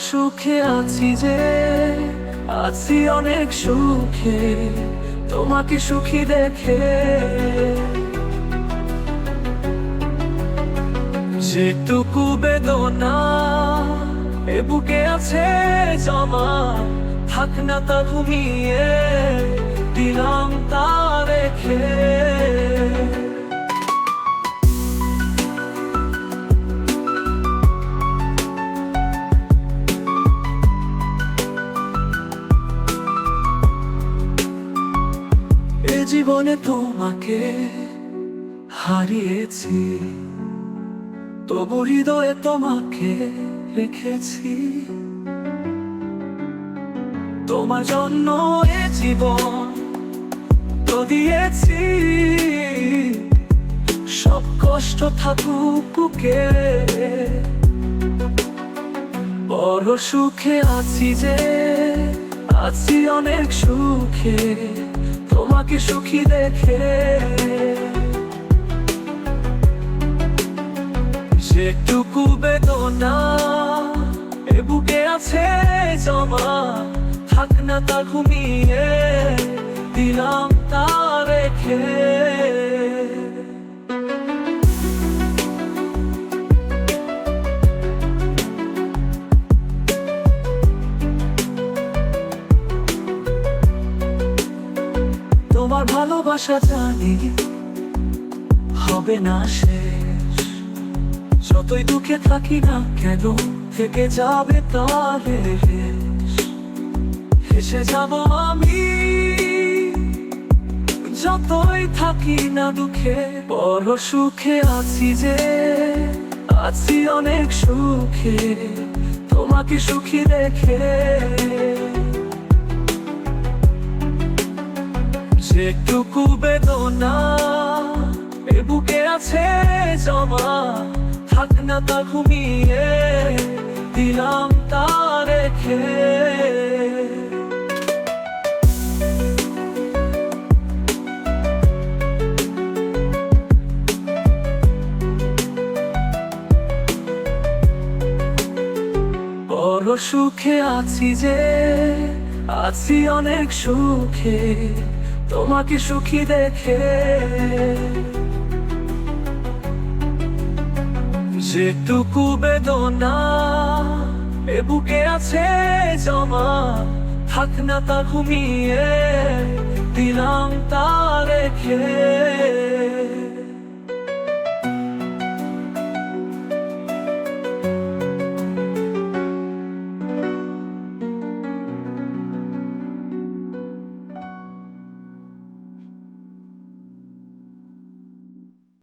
সুখে আছি যে, আছি অনেক সুখে তোমাকে সুখী দেখে। যেটুকু বেদনা এ বুকে আছে জমা, থাক না তা ঘুমিয়ে দিলাম তা রেখে। এ জীবনে তোমাকে হারিয়েছি, তবু হৃদয়ে তোমাকে রেখেছি। তোমার জন্য এ জীবন তো দিয়েছি, সব কষ্ট থাকুক বুকে। বড় সুখে আছি যে, আছি অনেক সুখে তোমাকে সুখী দেখে। যেটুকু বেদনা এ বুকে আছে জমা, থাক না তা ঘুমিয়ে দিলাম তা রেখে। তোমার ভালোবাসা জানি হবে না শেষ, যতই দুঃখে থাকি না কেন থেকে যাবে তার রেশ। হেসে যাব আমি যতই থাকি না দুঃখে। বড় সুখে আছি যে, আছি অনেক সুখে তোমাকে সুখী দেখে। যেটুকু বেদনা এ বুকে আছে জমা, থাক না তা ঘুমিয়ে দিলাম তা রেখে। বড় সুখে আছি যে, আছি অনেক সুখে তোমাকে সুখী দেখে। যেটুকু বেদনা এ বুকে আছে জমা, থাক না তা ঘুমিয়ে দিলাম তা রেখে।